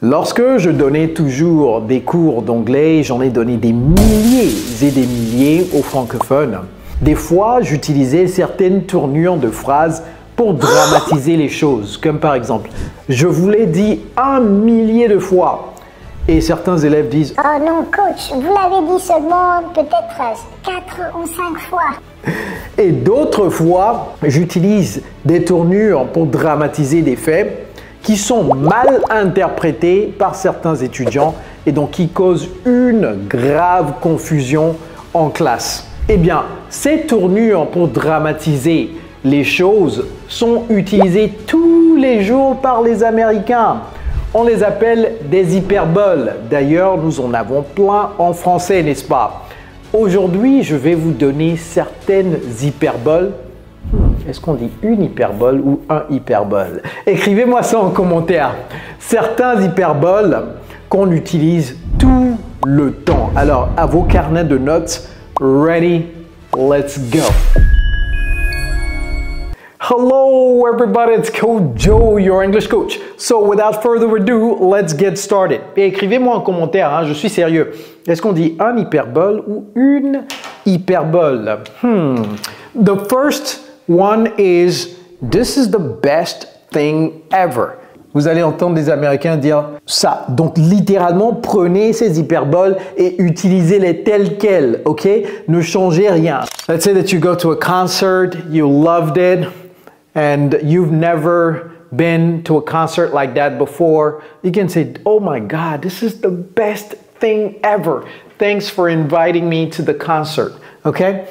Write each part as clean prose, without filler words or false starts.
Lorsque je donnais toujours des cours d'anglais, j'en ai donné des milliers et des milliers aux francophones. Des fois, j'utilisais certaines tournures de phrases pour dramatiser les choses, comme par exemple, je vous l'ai dit 1 millier de fois. Et certains élèves disent « Oh non, coach, vous l'avez dit seulement peut-être 4 ou 5 fois. » Et d'autres fois, j'utilise des tournures pour dramatiser des faits qui sont mal interprétés par certains étudiants et donc qui causent une grave confusion en classe. Eh bien, ces tournures pour dramatiser les choses sont utilisées tous les jours par les Américains. On les appelle des hyperboles. D'ailleurs, nous en avons plein en français, n'est-ce pas? Aujourd'hui, je vais vous donner certaines hyperboles. Est-ce qu'on dit une hyperbole ou un hyperbole? Écrivez-moi ça en commentaire. Certains hyperboles qu'on utilise tout le temps. Alors, à vos carnets de notes, ready, let's go. Hello everybody, it's Coach Joe, your English coach. So without further ado, let's get started. Et écrivez-moi en commentaire, hein, je suis sérieux. Est-ce qu'on dit un hyperbole ou une hyperbole? The first one is, this is the best thing ever. Vous allez entendre des Américains dire ça. Donc, littéralement, prenez ces hyperboles et utilisez-les telles quelles, ok? Ne changez rien. Let's say that you go to a concert, you loved it, and you've never been to a concert like that before. You can say, oh my God, this is the best thing ever. Thanks for inviting me to the concert, okay?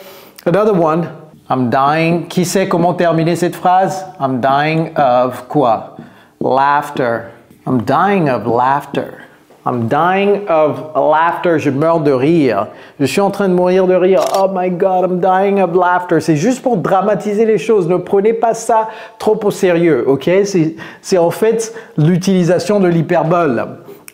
Another one, I'm dying. Qui sait comment terminer cette phrase? I'm dying of quoi? Laughter. I'm dying of laughter. I'm dying of laughter. Je meurs de rire. Je suis en train de mourir de rire. Oh my God, I'm dying of laughter. C'est juste pour dramatiser les choses. Ne prenez pas ça trop au sérieux, ok? C'est en fait l'utilisation de l'hyperbole.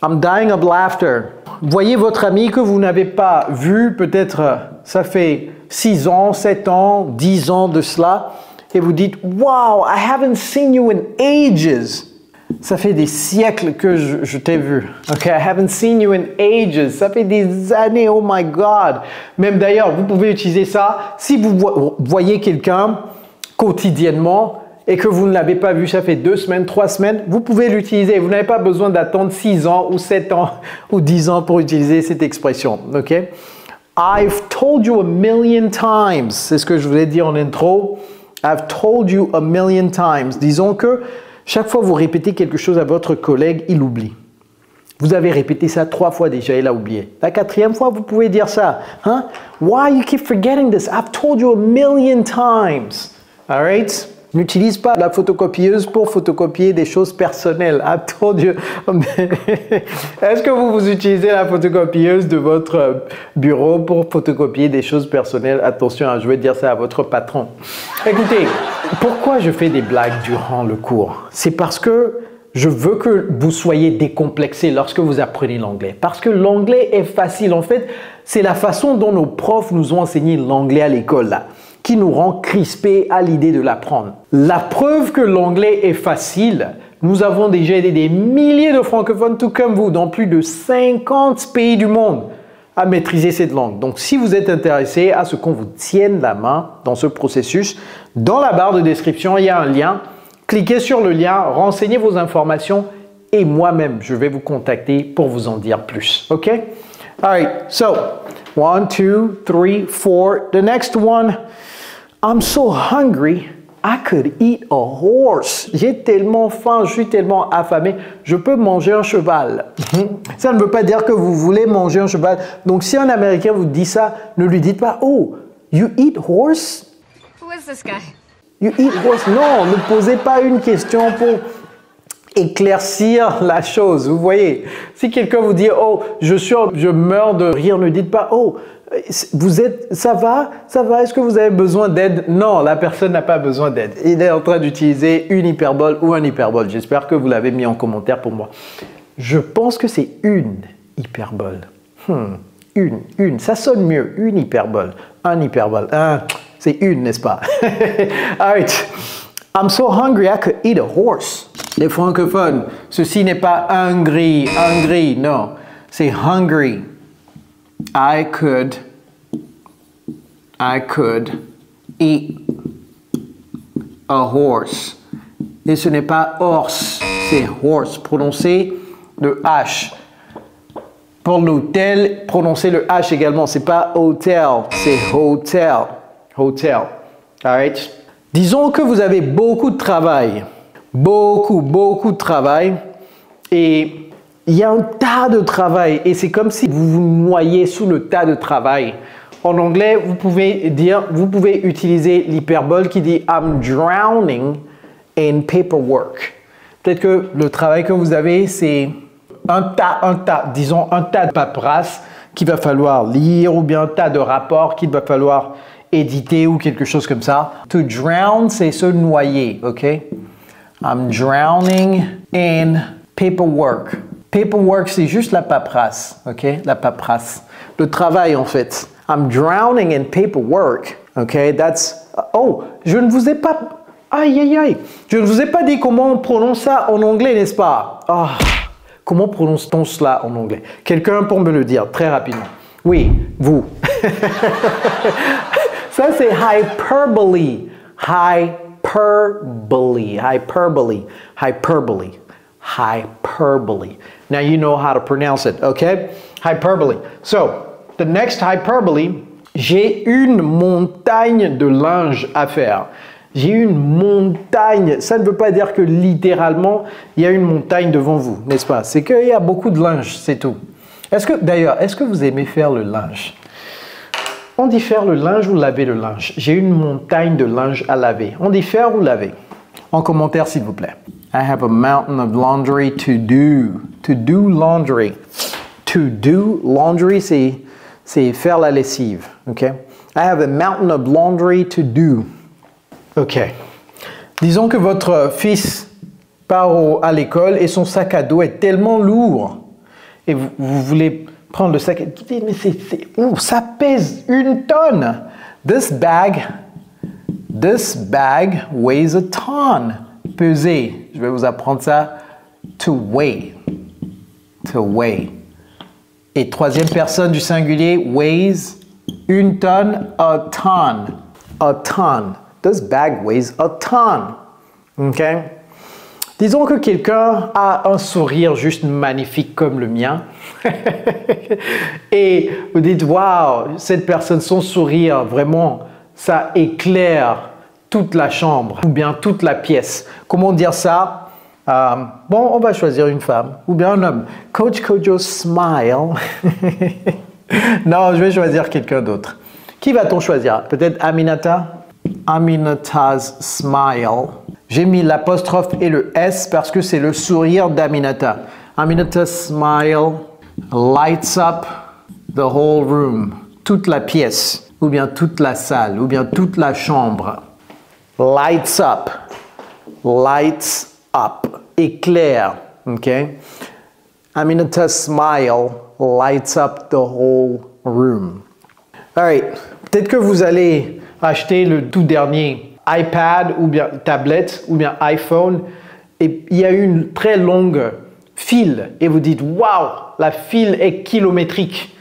I'm dying of laughter. Voyez votre ami que vous n'avez pas vu, peut-être ça fait 6 ans, 7 ans, 10 ans de cela, et vous dites « Wow, I haven't seen you in ages ». Ça fait des siècles que je t'ai vu. Ok, I haven't seen you in ages. Ça fait des années, oh my God. Même d'ailleurs, vous pouvez utiliser ça si vous voyez quelqu'un quotidiennement et que vous ne l'avez pas vu, ça fait 2 semaines, 3 semaines, vous pouvez l'utiliser. Vous n'avez pas besoin d'attendre 6 ans ou 7 ans ou 10 ans pour utiliser cette expression. Ok? I've told you a million times. C'est ce que je vous ai dit en intro. I've told you a million times. Disons que chaque fois que vous répétez quelque chose à votre collègue, il oublie. Vous avez répété ça 3 fois déjà, il a oublié. La 4e fois, vous pouvez dire ça. Hein? Why you keep forgetting this? I've told you a million times. All right? N'utilise pas la photocopieuse pour photocopier des choses personnelles. I've told you. Est-ce que vous utilisez la photocopieuse de votre bureau pour photocopier des choses personnelles? Attention, je vais dire ça à votre patron. Écoutez, pourquoi je fais des blagues durant le cours? C'est parce que je veux que vous soyez décomplexés lorsque vous apprenez l'anglais. Parce que l'anglais est facile. En fait, c'est la façon dont nos profs nous ont enseigné l'anglais à l'école là, qui nous rend crispés à l'idée de l'apprendre. La preuve que l'anglais est facile, nous avons déjà aidé des milliers de francophones, tout comme vous, dans plus de 50 pays du monde, à maîtriser cette langue. Donc, si vous êtes intéressé à ce qu'on vous tienne la main dans ce processus, dans la barre de description, il y a un lien. Cliquez sur le lien, renseignez vos informations et moi-même, je vais vous contacter pour vous en dire plus. OK? All right, so 1, 2, 3, 4. The next one, I'm so hungry, I could eat a horse. J'ai tellement faim, je suis tellement affamé, je peux manger un cheval. Ça ne veut pas dire que vous voulez manger un cheval. Donc, si un Américain vous dit ça, ne lui dites pas « Oh, you eat horse? Who is this guy? You eat horse? » Non, ne posez pas une question pour éclaircir la chose. Vous voyez, si quelqu'un vous dit « Oh, je meurs de rire », ne dites pas « Oh, ça va? Est-ce que vous avez besoin d'aide? » Non, la personne n'a pas besoin d'aide. Il est en train d'utiliser une hyperbole ou un hyperbole. J'espère que vous l'avez mis en commentaire pour moi. Je pense que c'est une hyperbole. Une. Ça sonne mieux. Une hyperbole. Un hyperbole. C'est une, n'est-ce pas? All right. I'm so hungry I could eat a horse. Les francophones, ceci n'est pas hungry, hungry, non. C'est hungry. I could eat a horse. Et ce n'est pas horse, c'est horse. Prononcez le H. Pour l'hôtel, prononcez le H également. C'est pas hotel, c'est hotel. Hotel. All right? Disons que vous avez beaucoup de travail. Beaucoup de travail. Et il y a un tas de travail. Et c'est comme si vous vous noyez sous le tas de travail. En anglais, vous pouvez utiliser l'hyperbole qui dit I'm drowning in paperwork. Peut-être que le travail que vous avez, c'est un tas de paperasse qu'il va falloir lire ou bien un tas de rapports qu'il va falloir éditer ou quelque chose comme ça. To drown, c'est se noyer, ok? I'm drowning in paperwork. Paperwork, c'est juste la paperasse, ok? La paperasse. Le travail, en fait. I'm drowning in paperwork, ok? That's... Oh, je ne vous ai pas... Aïe, aïe, aïe. Je ne vous ai pas dit comment on prononce ça en anglais, n'est-ce pas? Oh, comment prononce-t-on cela en anglais? Quelqu'un pour me le dire très rapidement. Oui, vous. Ça, c'est hyperbole. Hyperbole. Now you know how to pronounce it, okay? Hyperbole. So, the next hyperbole, j'ai une montagne de linge à faire. J'ai une montagne. Ça ne veut pas dire que littéralement, il y a une montagne devant vous, n'est-ce pas? C'est qu'il y a beaucoup de linge, c'est tout. D'ailleurs, est-ce que vous aimez faire le linge? On dit faire le linge ou laver le linge? J'ai une montagne de linge à laver. On dit faire ou laver? En commentaire, s'il vous plaît. I have a mountain of laundry to do. To do laundry. To do laundry, c'est faire la lessive. Okay? I have a mountain of laundry to do. Ok. Disons que votre fils part à l'école et son sac à dos est tellement lourd. Et vous voulez prendre le sac à dos. Mais ça pèse 1 tonne. This bag weighs a ton. Peser. Je vais vous apprendre ça. To weigh. To weigh. Et troisième personne du singulier, weighs 1 tonne, a ton. A ton. This bag weighs a ton. OK? Disons que quelqu'un a un sourire juste magnifique comme le mien. Et vous dites, waouh, cette personne, son sourire, vraiment, ça éclaire toute la chambre ou bien toute la pièce. Comment dire ça? Bon, on va choisir une femme ou bien un homme. Coach Kojo smile. Non, je vais choisir quelqu'un d'autre. Qui va-t-on choisir? Peut-être Aminata? Aminata's smile. J'ai mis l'apostrophe et le S parce que c'est le sourire d'Aminata. Aminata's smile lights up the whole room. Toute la pièce, ou bien toute la salle, ou bien toute la chambre. Lights up. Lights up. Éclair. OK? Aminata's smile lights up the whole room. All right. Peut-être que vous allez acheter le tout dernier iPad ou bien tablette ou bien iPhone et il y a une très longue file et vous dites waouh, la file est kilométrique.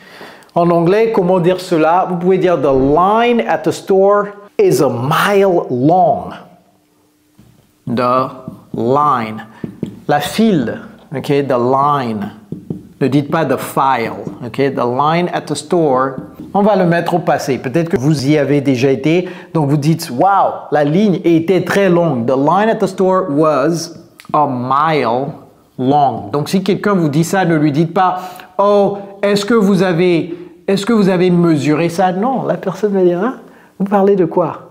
En anglais, comment dire cela? Vous pouvez dire the line at the store is a mile long. The line. La file, okay, the line. Ne dites pas the file, okay? The line at the store. On va le mettre au passé. Peut-être que vous y avez déjà été. Donc, vous dites, wow, la ligne était très longue. The line at the store was a mile long. Donc, si quelqu'un vous dit ça, ne lui dites pas, oh, est-ce que vous avez mesuré ça? Non, la personne va dire, hein? Vous parlez de quoi?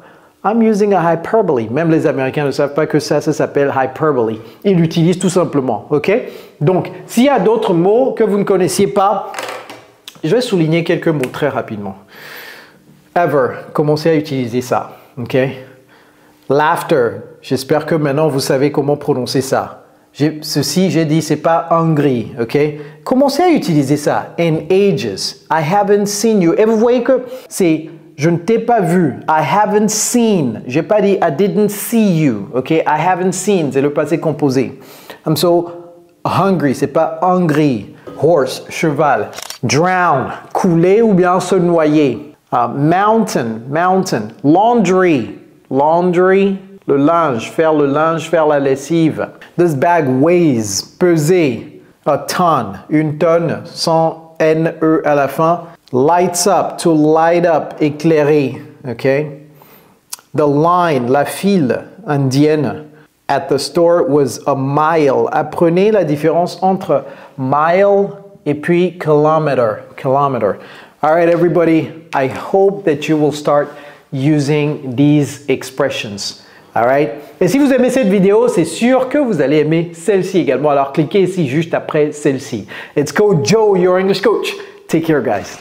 I'm using a hyperbole. Même les Américains ne savent pas que ça s'appelle hyperbole. Ils l'utilisent tout simplement, ok? Donc, s'il y a d'autres mots que vous ne connaissiez pas, je vais souligner quelques mots très rapidement. Ever, commencez à utiliser ça, ok? Laughter, j'espère que maintenant vous savez comment prononcer ça. Ceci, j'ai dit, c'est pas hungry, ok? Commencez à utiliser ça. In ages, I haven't seen you. Et vous voyez que c'est Je ne t'ai pas vu. I haven't seen. J'ai pas dit I didn't see you. OK? I haven't seen, c'est le passé composé. I'm so hungry, c'est pas hungry. Horse, cheval. Drown, couler ou bien se noyer. Mountain, mountain. Laundry, laundry. Le linge, faire la lessive. This bag weighs, peser. A ton, une tonne, sans N-E à la fin. Lights up, to light up, éclairer, ok? The line, la file indienne at the store was a mile. Apprenez la différence entre mile et puis kilometer. All right, everybody, I hope that you will start using these expressions. All right? Et si vous aimez cette vidéo, c'est sûr que vous allez aimer celle-ci également. Alors, cliquez ici juste après celle-ci. It's Coach Joe, your English coach. Take care, guys.